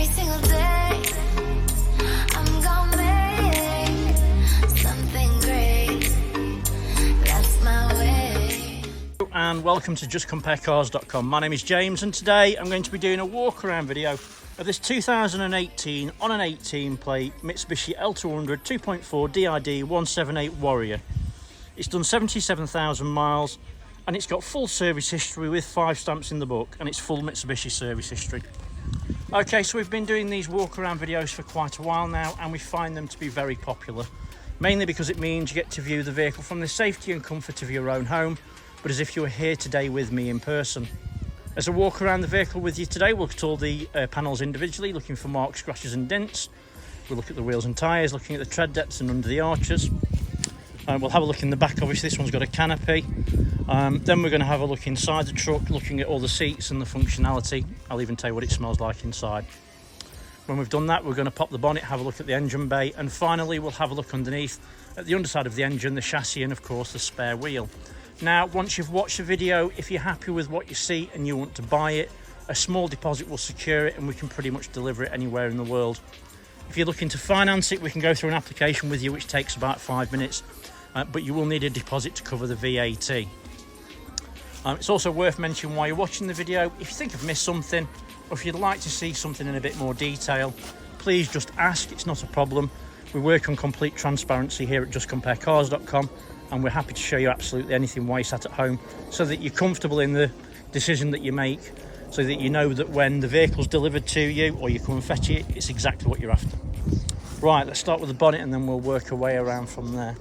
single day I'm gonna make something great. That's my way. And welcome to justcomparecars.com. My name is James, and today I'm going to be doing a walk around video of this 2018 on an 18 plate Mitsubishi L200 2.4DI-D 178 Warrior. It's done 77,000 miles and it's got full service history with 5 stamps in the book, and it's full Mitsubishi service history. Okay, so we've been doing these walk around videos for quite a while now, and we find them to be very popular, mainly because it means you get to view the vehicle from the safety and comfort of your own home, but as if you were here today with me in person. As I walk around the vehicle with you today, we'll look at all the panels individually, looking for marks, scratches and dents. We'll look at the wheels and tyres, looking at the tread depths and under the arches. We'll have a look in the back. Obviously this one's got a canopy. Then we're going to have a look inside the truck, looking at all the seats and the functionality. I'll even tell you what it smells like inside. When we've done that, we're going to pop the bonnet, have a look at the engine bay, and finally we'll have a look underneath at the underside of the engine, the chassis, and of course the spare wheel. Now, once you've watched the video, if you're happy with what you see and you want to buy it, a small deposit will secure it, and we can pretty much deliver it anywhere in the world. If you're looking to finance it, we can go through an application with you, which takes about 5 minutes, but you will need a deposit to cover the VAT. It's also worth mentioning while you're watching the video, if you think I've missed something, or if you'd like to see something in a bit more detail, please just ask. It's not a problem. We work on complete transparency here at justcomparecars.com, and we're happy to show you absolutely anything while you're sat at home, so that you're comfortable in the decision that you make, so that you know that when the vehicle's delivered to you or you come and fetch it, it's exactly what you're after. Right, let's start with the bonnet and then we'll work our way around from there.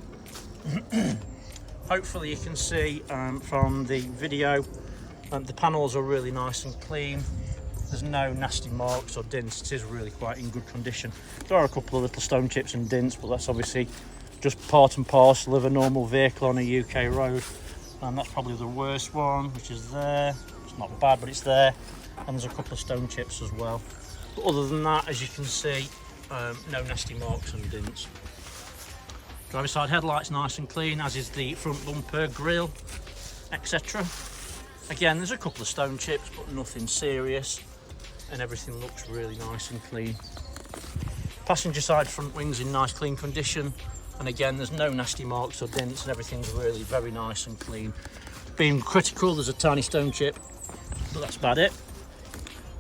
Hopefully you can see from the video, the panels are really nice and clean. There's no nasty marks or dents. It is really quite in good condition. There are a couple of little stone chips and dents, but that's obviously just part and parcel of a normal vehicle on a UK road. And that's probably the worst one, which is there. It's not bad, but it's there. And there's a couple of stone chips as well. But other than that, as you can see, no nasty marks and dents. Driver's side headlights nice and clean, as is the front bumper, grille, etc. Again, there's a couple of stone chips, but nothing serious. And everything looks really nice and clean. Passenger side front wings in nice clean condition. And again, there's no nasty marks or dents, and everything's really very nice and clean. Being critical, there's a tiny stone chip, but that's about it.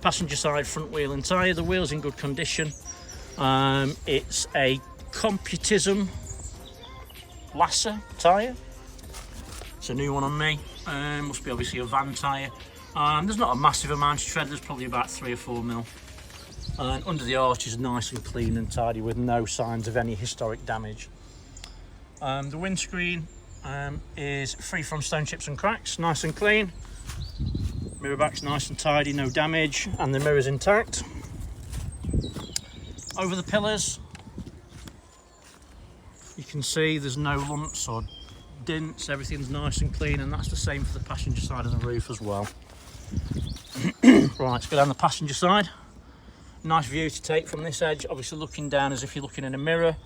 Passenger side front wheel and tyre, the wheel's in good condition. It's a Computism Lasser tyre. It's a new one on me. Must be obviously a van tyre. There's not a massive amount of tread, there's probably about 3 or 4 mil. And under the arch is nice and clean and tidy with no signs of any historic damage. The windscreen is free from stone chips and cracks, nice and clean. Mirror back's nice and tidy, no damage, and the mirror's intact. Over the pillars, you can see there's no lumps or dents, everything's nice and clean, and that's the same for the passenger side of the roof as well. Right, let's go down the passenger side. Nice view to take from this edge, obviously looking down as if you're looking in a mirror,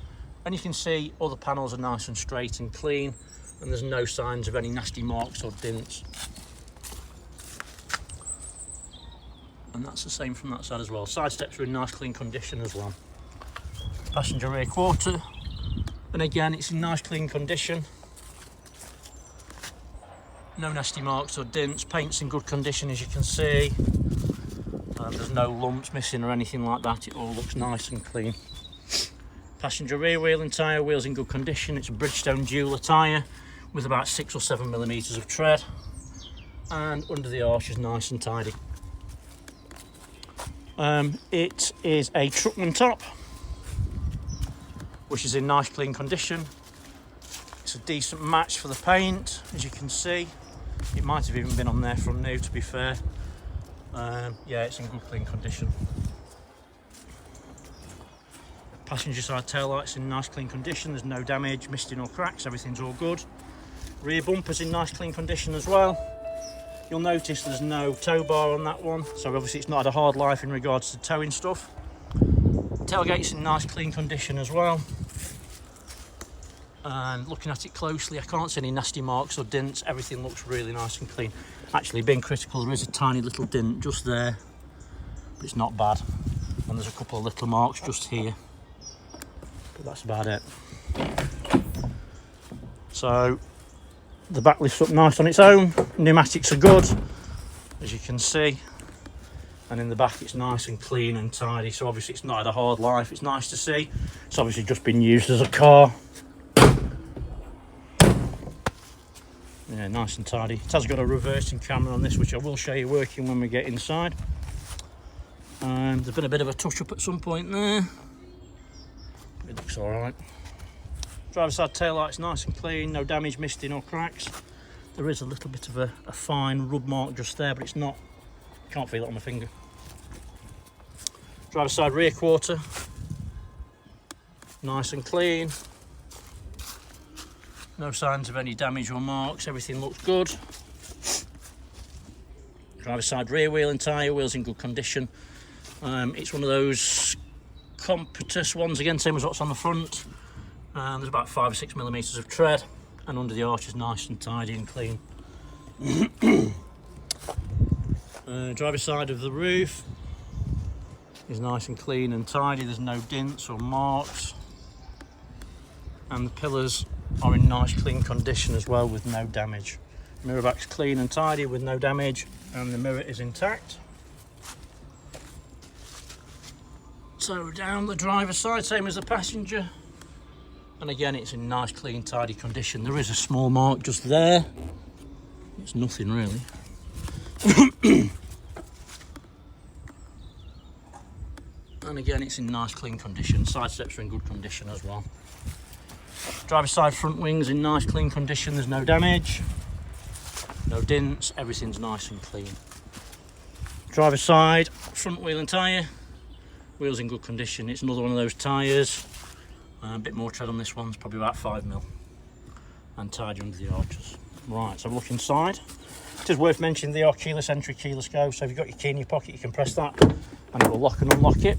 and you can see all the panels are nice and straight and clean, and there's no signs of any nasty marks or dents. And that's the same from that side as well. Side steps are in nice clean condition as well. Passenger rear quarter, and again it's in nice clean condition. No nasty marks or dents, paint's in good condition as you can see. There's no lumps missing or anything like that, it all looks nice and clean. Passenger rear wheel and tyre, wheels in good condition. It's a Bridgestone Jeweller tyre with about 6 or 7 millimetres of tread, and under the arch is nice and tidy. It is a Truckman top, which is in nice clean condition. It's a decent match for the paint, as you can see. It might have even been on there from new, to be fair. Yeah, it's in good clean condition. Passenger side taillights in nice clean condition, there's no damage, misting or cracks, everything's all good. Rear bumper's in nice clean condition as well. You'll notice there's no tow bar on that one, so obviously it's not had a hard life in regards to towing stuff. Tailgate's in nice clean condition as well. And looking at it closely, I can't see any nasty marks or dents, everything looks really nice and clean. Actually, being critical, there is a tiny little dent just there, but it's not bad. and there's a couple of little marks just here, but that's about it. So the back lifts up nice on its own, pneumatics are good as you can see, and in the back it's nice and clean and tidy. So obviously it's not had a hard life, it's nice to see. It's obviously just been used as a car. Yeah, nice and tidy. It has got a reversing camera on this, which I will show you working when we get inside. There's been a bit of a touch up at some point there. It looks alright. Driver's side tail light's nice and clean, no damage, misting or cracks. There is a little bit of a fine rub mark just there, but it's not, can't feel it on my finger. Driver's side rear quarter, nice and clean. No signs of any damage or marks, everything looks good. Driver's side rear wheel and tyre, wheels in good condition. It's one of those Competus ones, again, same as what's on the front. There's about 5 or 6 millimetres of tread, and under the arch is nice and tidy and clean. Driver's side of the roof is nice and clean and tidy, there's no dents or marks. And the pillars are in nice clean condition as well with no damage. Mirror back's clean and tidy with no damage, and the mirror is intact. So down the driver's side, same as the passenger, and again it's in nice clean tidy condition. There is a small mark just there, it's nothing really. And again it's in nice clean condition. Side steps are in good condition as well. Driver's side front wings in nice clean condition, there's no damage, no dents, everything's nice and clean. Driver's side front wheel and tyre, wheels in good condition. It's another one of those tyres, a bit more tread on this one's probably about 5mm, and tidy under the arches. Right, so have a look inside. It is worth mentioning they are keyless entry, keyless go, so if you've got your key in your pocket you can press that and it will lock and unlock it.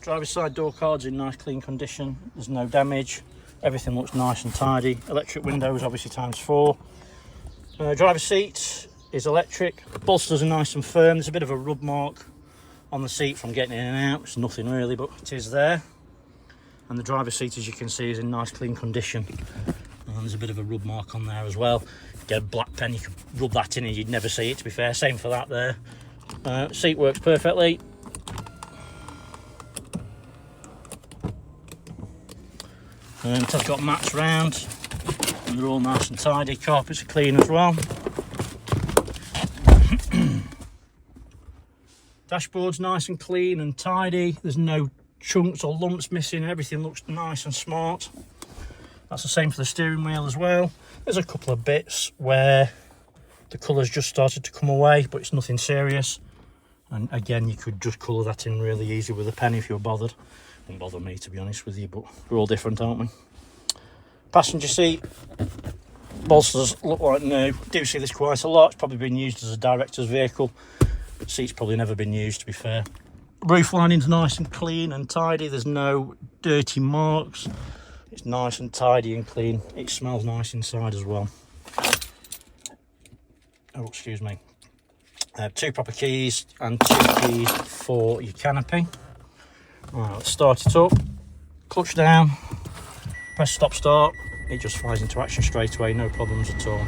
Driver's side door cards in nice clean condition, there's no damage, everything looks nice and tidy. Electric windows obviously ×4. Driver's seat is electric, the bolsters are nice and firm, there's a bit of a rub mark on the seat from getting in and out, it's nothing really but it is there. And the driver's seat, as you can see, is in nice clean condition, and there's a bit of a rub mark on there as well. Get a black pen, you could rub that in and you'd never see it, to be fair. Same for that there. Seat works perfectly. It has got mats round and they're all nice and tidy. Carpets are clean as well. Dashboard's nice and clean and tidy. There's no chunks or lumps missing. Everything looks nice and smart. That's the same for the steering wheel as well. There's a couple of bits where the colour's just started to come away, but it's nothing serious. And again, you could just colour that in really easy with a pen if you're bothered. Wouldn't bother me, to be honest with you, but we're all different, aren't we? Passenger seat, bolsters look like new. Do see this quite a lot. It's probably been used as a director's vehicle. The seat's probably never been used, to be fair. Roof lining's nice and clean and tidy. There's no dirty marks. It's nice and tidy and clean. It smells nice inside as well. Oh, excuse me. 2 proper keys and 2 keys for your canopy. Right, let's start it up. Clutch down, press stop start. It just flies into action straight away, no problems at all.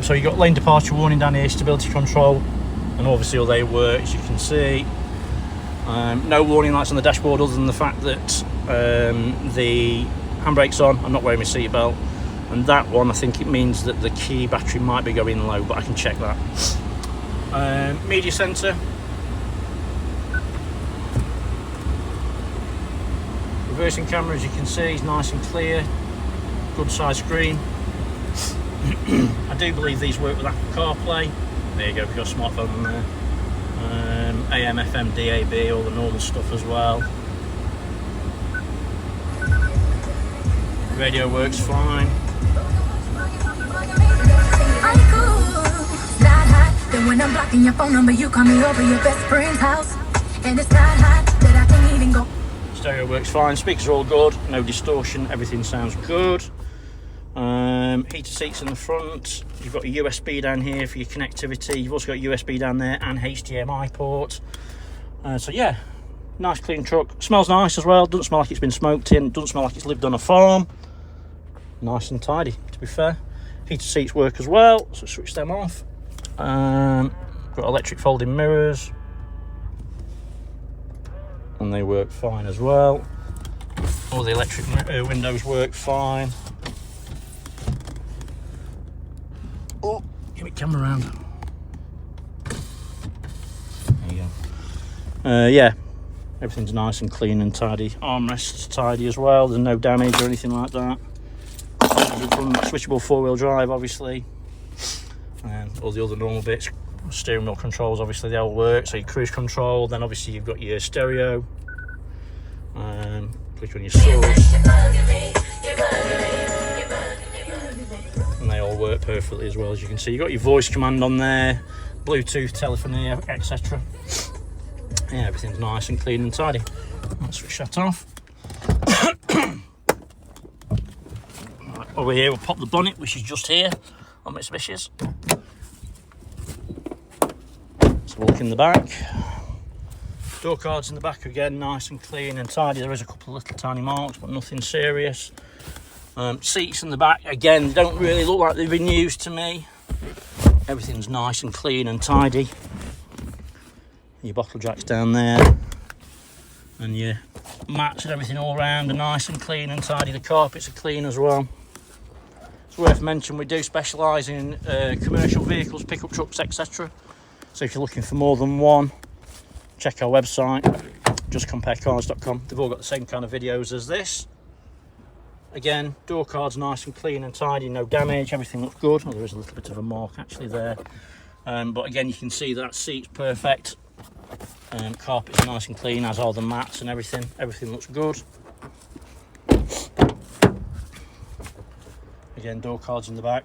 So you've got lane departure warning down here, stability control, and obviously all they work, as you can see. No warning lights on the dashboard other than the fact that the handbrake's on. I'm not wearing my seatbelt, and that one, I think it means that the key battery might be going low, but I can check that. Media centre, reversing camera, as you can see, is nice and clear, good size screen. I do believe these work with Apple CarPlay. There you go, we've got a smartphone on there. AM, FM, DAB, all the normal stuff as well. Radio works fine. Then when I'm blocking your phone number, you call me over your best friend's house, and it's not hot that I can't even go. Stereo works fine. Speakers are all good. No distortion. Everything sounds good. Heated seats in the front. You've got a USB down here for your connectivity. You've also got USB down there and HDMI port. So yeah, nice clean truck. Smells nice as well. Doesn't smell like it's been smoked in. Doesn't smell like it's lived on a farm. Nice and tidy, to be fair. Heated seats work as well, so switch them off. Got electric folding mirrors, and they work fine as well. All the electric windows work fine. Oh, give me camera around. There you go. Yeah, everything's nice and clean and tidy. Armrests tidy as well. There's no damage or anything like that. Switchable four-wheel drive, obviously, and all the other normal bits. Steering wheel controls, obviously, they all work. So your cruise control. Then obviously you've got your stereo. Click on your source. And they all work perfectly as well, as you can see. You've got your voice command on there, Bluetooth, telephony, etc. Yeah, everything's nice and clean and tidy. Let's switch that off. Right, over here, we'll pop the bonnet, which is just here on Mitsubishi's. Let's look in the back. Door cards in the back again, nice and clean and tidy. There is a couple of little tiny marks, but nothing serious. Seats in the back, again, they don't really look like they've been used to me. Everything's nice and clean and tidy. Your bottle jacks down there. And your mats and everything all round are nice and clean and tidy. The carpets are clean as well. It's worth mentioning we do specialise in commercial vehicles, pickup trucks, etc. So if you're looking for more than one, check our website, justcomparecars.com. They've all got the same kind of videos as this. Again, door cards nice and clean and tidy, no damage, everything looks good. Oh, there is a little bit of a mark actually there. But again, you can see that seat's perfect. Carpets are nice and clean, as are the mats and everything. Everything looks good. Again, door cards in the back.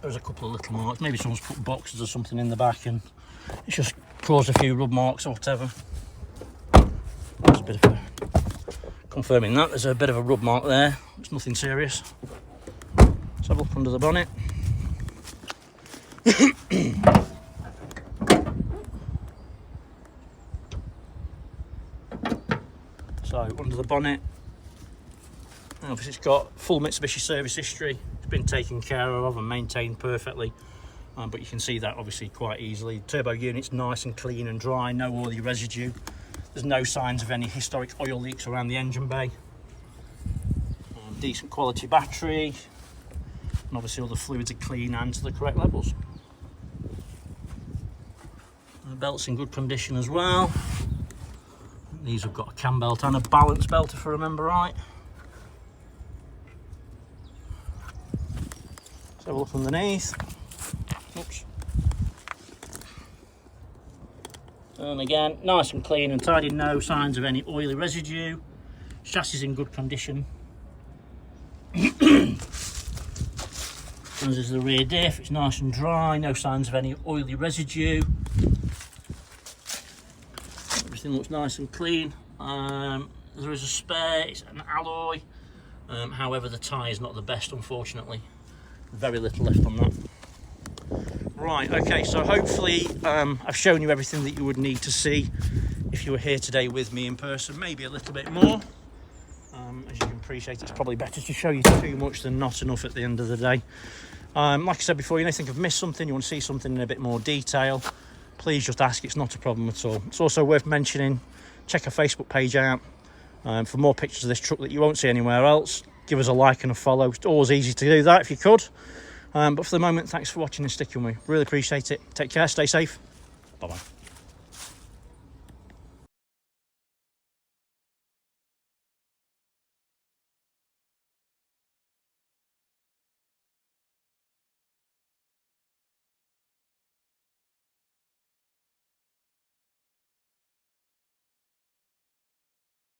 There's a couple of little marks. Maybe someone's put boxes or something in the back and it's just caused a few rub marks or whatever. There's a bit of a, confirming that there's a bit of a rub mark there. It's nothing serious. Let's have a look under the bonnet. So under the bonnet, obviously it's got full Mitsubishi service history. It's been taken care of and maintained perfectly. But you can see that obviously quite easily. Turbo unit's nice and clean and dry, no oily residue. There's no signs of any historic oil leaks around the engine bay. Decent quality battery, and obviously all the fluids are clean and to the correct levels. The belt's in good condition as well. These have got a cam belt and a balance belt, if I remember right. Let's have a look underneath. Oops. And again, nice and clean and tidy, no signs of any oily residue. Chassis is in good condition. As is the rear diff, it's nice and dry, no signs of any oily residue. Everything looks nice and clean. There is a spare, it's an alloy. However, the tyre is not the best, unfortunately. Very little left on that. Right, okay, so hopefully I've shown you everything that you would need to see if you were here today with me in person, maybe a little bit more. As you can appreciate, it's probably better to show you too much than not enough at the end of the day. Like I said before, you may think I've missed something, you want to see something in a bit more detail, please just ask, it's not a problem at all. It's also worth mentioning, check our Facebook page out for more pictures of this truck that you won't see anywhere else. Give us a like and a follow, it's always easy to do that if you could. But for the moment, thanks for watching and sticking with me. Really appreciate it. Take care, stay safe. Bye-bye.